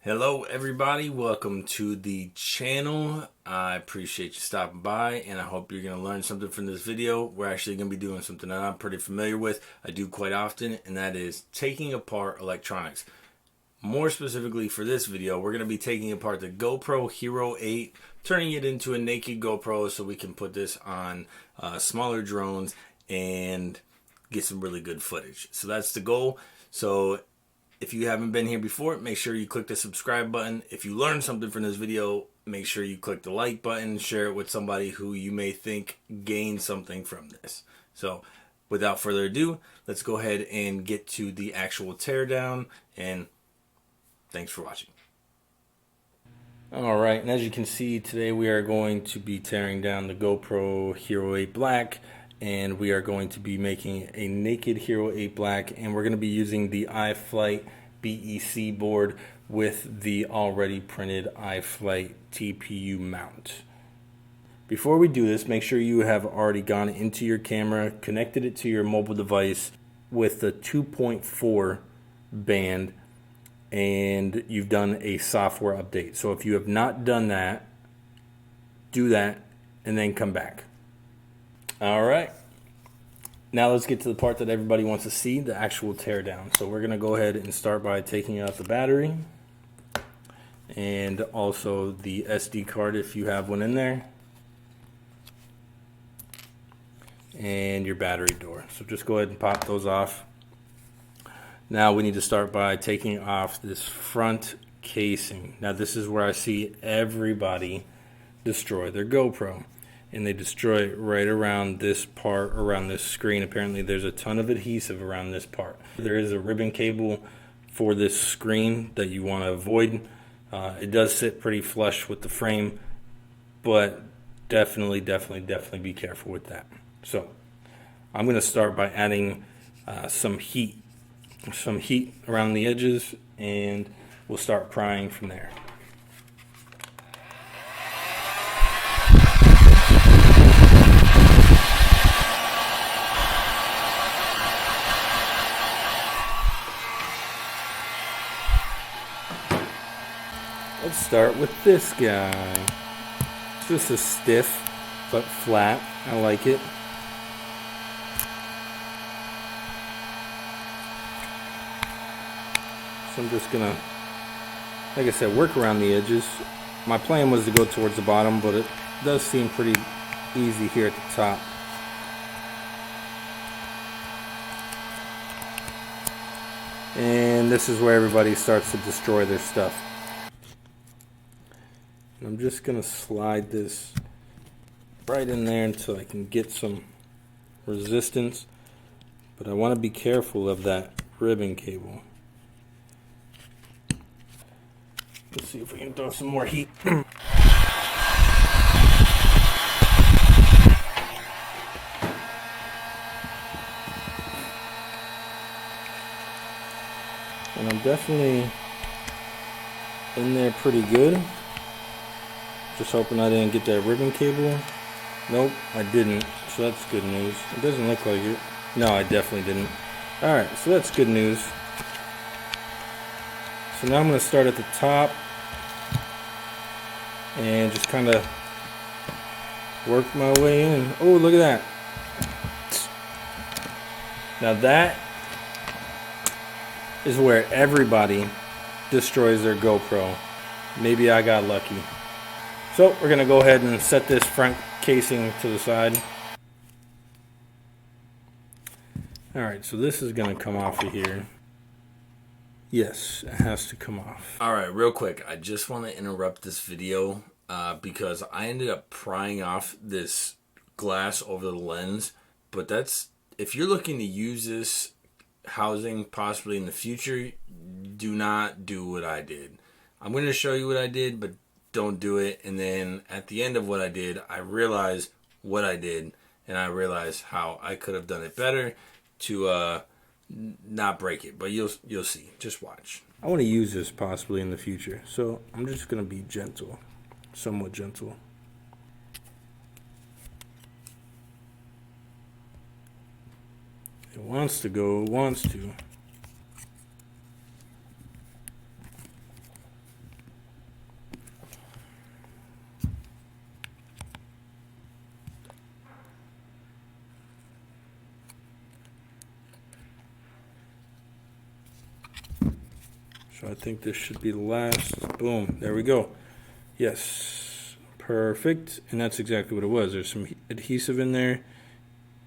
Hello everybody, welcome to the channel. I appreciate you stopping by and I hope you're going to learn something from this video. We're actually going to be doing something that I'm pretty familiar with. I do quite often, and that is taking apart electronics. More specifically for this video, we're going to be taking apart the GoPro Hero 8, turning it into a naked GoPro so we can put this on smaller drones and get some really good footage. So that's the goal. So if you haven't been here before, make sure you click the subscribe button. If you learned something from this video, make sure you click the like button, share it with somebody who you may think gained something from this. So without further ado, let's go ahead and get to the actual teardown, and thanks for watching. Alright, and as you can see, today we are going to be tearing down the GoPro Hero 8 Black, and we are going to be making a naked Hero 8 Black, and we're going to be using the iFlight BEC board with the already printed iFlight TPU mount. Before we do this, make sure you have already gone into your camera, connected it to your mobile device with the 2.4 band, and you've done a software update. So if you have not done that, do that and then come back. Alright, now let's get to the part that everybody wants to see, the actual teardown. So we're going to go ahead and start by taking out the battery and also the SD card if you have one in there, and your battery door. So just go ahead and pop those off. Now we need to start by taking off this front casing. Now this is where I see everybody destroy their GoPro, and they destroy it right around this part, around this screen. Apparently there's a ton of adhesive around this part. There is a ribbon cable for this screen that you want to avoid. It does sit pretty flush with the frame, but definitely be careful with that. So I'm going to start by adding some heat around the edges, and we'll start prying from there. Let's start with this guy. It's just a stiff but flat. I like it. So I'm just gonna, like I said, work around the edges. My plan was to go towards the bottom, but it does seem pretty easy here at the top. And this is where everybody starts to destroy their stuff. And I'm just gonna slide this right in there until I can get some resistance, but I want to be careful of that ribbon cable. Let's see if we can throw some more heat. And I'm definitely in there pretty good. Just hoping I didn't get that ribbon cable. Nope, I didn't. So that's good news. It doesn't look like it. No, I definitely didn't. Alright, so that's good news. So now I'm going to start at the top and just kind of work my way in. Oh, look at that. Now that is where everybody destroys their GoPro. Maybe I got lucky. So we're going to go ahead and set this front casing to the side. Alright, so this is going to come off of here. Yes, it has to come off. Alright, real quick, I just want to interrupt this video because I ended up prying off this glass over the lens. But that's, if you're looking to use this housing possibly in the future, do not do what I did. I'm going to show you what I did, but don't do it. And then at the end of what I did, I realized what I did, and I realized how I could have done it better to not break it. But you'll see. Just watch. I want to use this possibly in the future, so I'm just going to be gentle, somewhat gentle. It wants to go, it wants to. So I think this should be the last. Boom, there we go. Yes, perfect. And that's exactly what it was. There's some adhesive in there,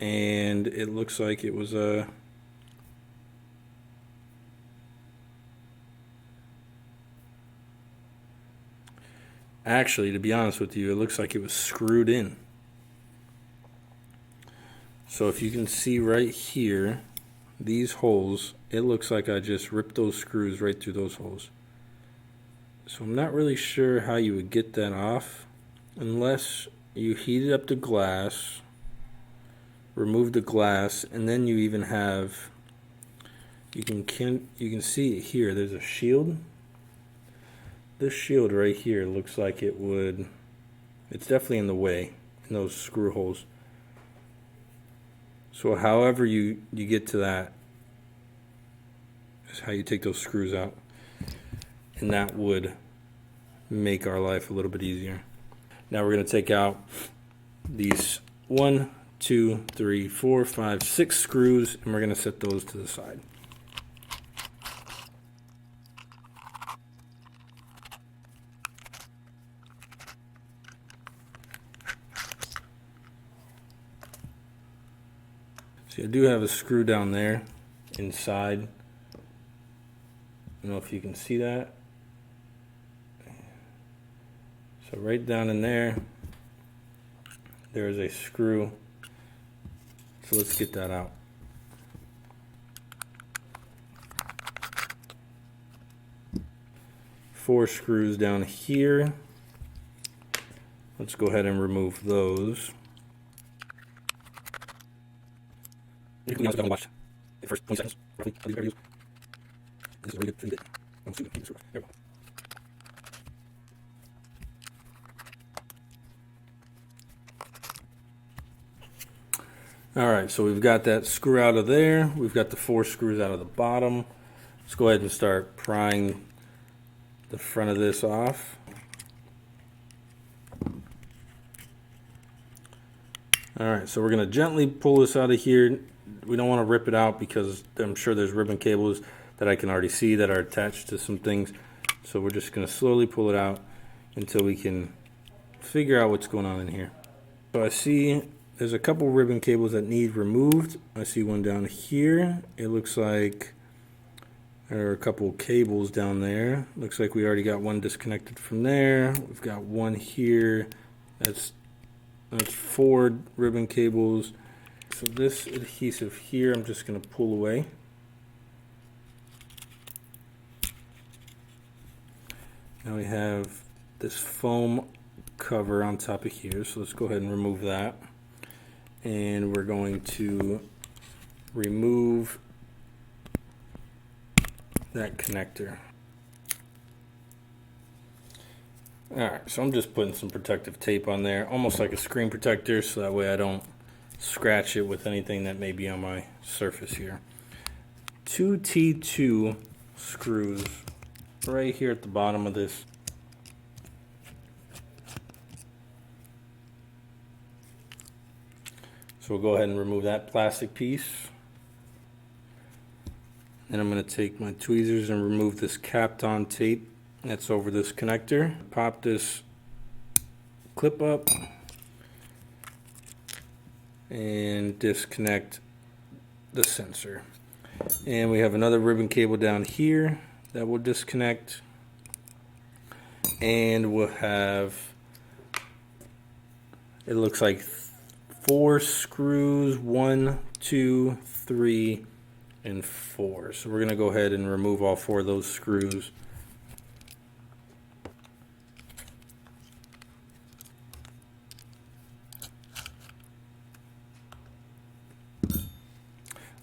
and it looks like it was a actually, to be honest with you, it looks like it was screwed in. So if you can see right here, these holes, it looks like I just ripped those screws right through those holes. So I'm not really sure how you would get that off unless you heated up the glass, remove the glass, and then you even have, you can see it here, there's a shield. This shield right here looks like it would, it's definitely in the way in those screw holes. So however you get to that is how you take those screws out, and that would make our life a little bit easier. Now we're going to take out these 1, 2, 3, 4, 5, 6 screws, and we're going to set those to the side. See, I do have a screw down there inside. I don't know if you can see that. So right down in there, there is a screw. So let's get that out. Four screws down here. Let's go ahead and remove those. You can also watch the first 20 seconds, roughly, of these reviews. This is a really good bit. I'm assuming this is there we go. Alright, so we've got that screw out of there. We've got the 4 screws out of the bottom. Let's go ahead and start prying the front of this off. Alright, so we're going to gently pull this out of here. We don't want to rip it out because I'm sure there's ribbon cables that I can already see that are attached to some things. So we're just going to slowly pull it out until we can figure out what's going on in here. So I see there's a couple ribbon cables that need removed. I see one down here. It looks like there are a couple cables down there. Looks like we already got one disconnected from there. We've got one here. That's 4 ribbon cables. So this adhesive here, I'm just going to pull away. Now we have this foam cover on top of here, so let's go ahead and remove that. And we're going to remove that connector. Alright, so I'm just putting some protective tape on there, almost like a screen protector, so that way I don't scratch it with anything that may be on my surface here. 2 T2 screws right here at the bottom of this. So we'll go ahead and remove that plastic piece. Then I'm going to take my tweezers and remove this capped on tape that's over this connector. Pop this clip up and disconnect the sensor. And we have another ribbon cable down here that will disconnect, and we'll have, it looks like 4 screws, 1, 2, 3, and 4. So we're going to go ahead and remove all 4 of those screws.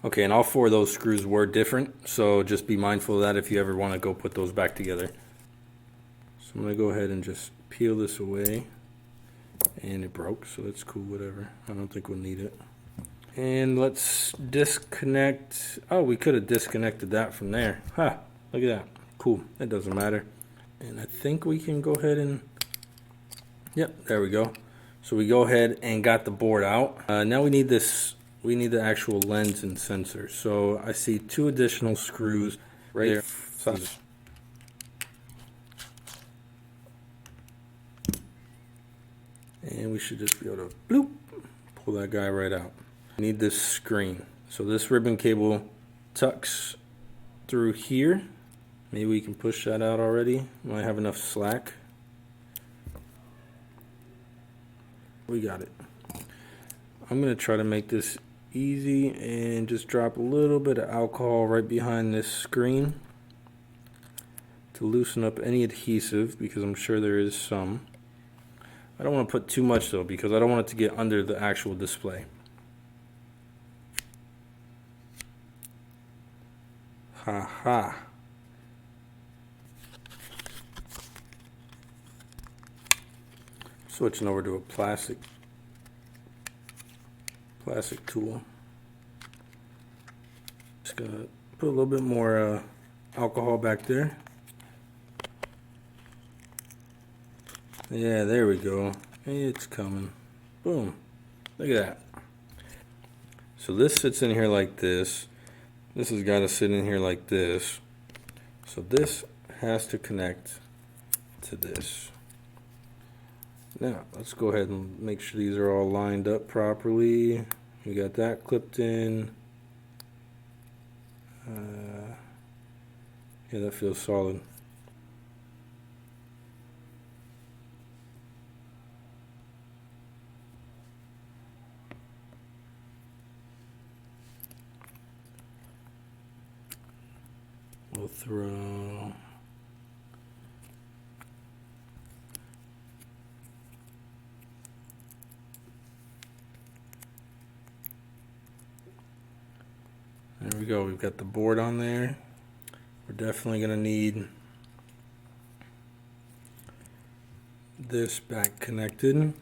Okay, and all 4 of those screws were different, so just be mindful of that if you ever want to go put those back together. So I'm going to go ahead and just peel this away. And it broke, so that's cool, whatever. I don't think we'll need it. And let's disconnect. Oh, we could have disconnected that from there. Ha, look at that. Cool, it doesn't matter. And I think we can go ahead and, yep, there we go. So we go ahead and got the board out. Now we need this. We need the actual lens and sensor. So I see 2 additional screws right there. And we should just be able to bloop, pull that guy right out. I need this screen. So this ribbon cable tucks through here. Maybe we can push that out already. Might have enough slack. We got it. I'm gonna try to make this easy and just drop a little bit of alcohol right behind this screen to loosen up any adhesive, because I'm sure there is some. I don't want to put too much though, because I don't want it to get under the actual display. Ha ha. Switching over to a plastic tool. Just gonna put a little bit more alcohol back there. Yeah, there we go. It's coming. Boom. Look at that. So this sits in here like this. This has got to sit in here like this. So this has to connect to this. Now, let's go ahead and make sure these are all lined up properly. We got that clipped in. Yeah, that feels solid. We'll throw... There we go, we've got the board on there. We're definitely going to need this back connected.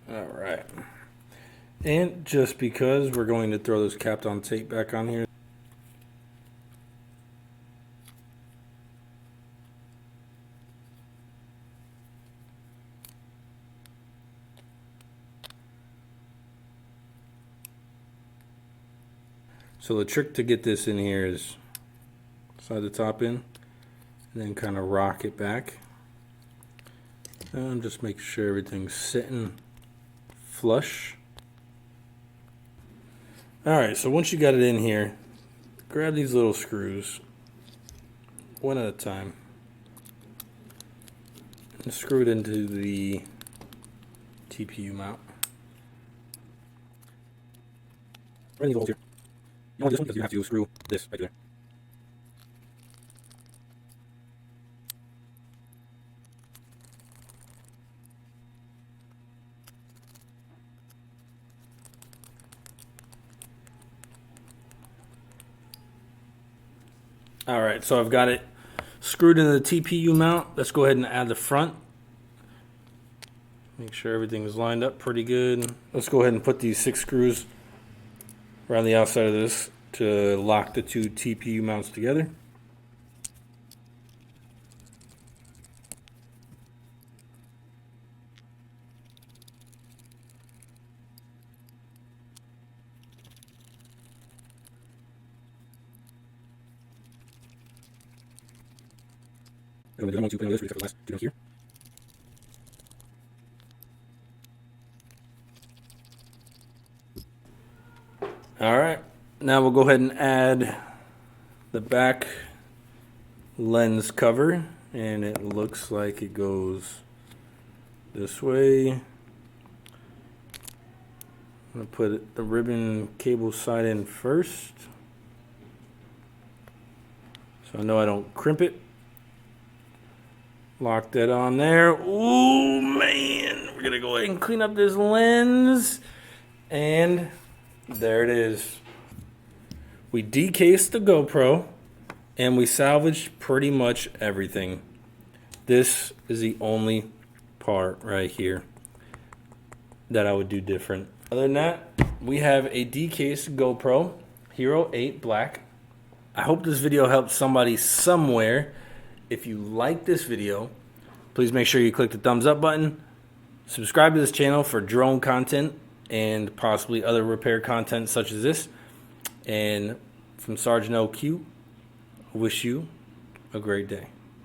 Alright. And just because we're going to throw this capped on tape back on here. So the trick to get this in here is slide the top in and then kind of rock it back. And just make sure everything's sitting flush. Alright, so once you got it in here, grab these little screws, one at a time, and screw it into the TPU mount. Right in these holes here. You want this one because you have to screw this right there. Alright, so I've got it screwed into the TPU mount. Let's go ahead and add the front. Make sure everything is lined up pretty good. Let's go ahead and put these 6 screws around the outside of this to lock the 2 TPU mounts together. And the other one to put on this, we have the last 2 notes here. Alright, now we'll go ahead and add the back lens cover, and it looks like it goes this way. I'm going to put the ribbon cable side in first, so I know I don't crimp it. Lock that on there. Ooh, man, we're going to go ahead and clean up this lens, and there it is. We decased the GoPro and we salvaged pretty much everything. This is the only part right here that I would do different. Other than that, we have a decased GoPro Hero 8 Black. I hope this video helped somebody somewhere. If you like this video, please make sure you click the thumbs up button. Subscribe to this channel for drone content. and possibly other repair content such as this. And from Sergeant LQ, wish you a great day.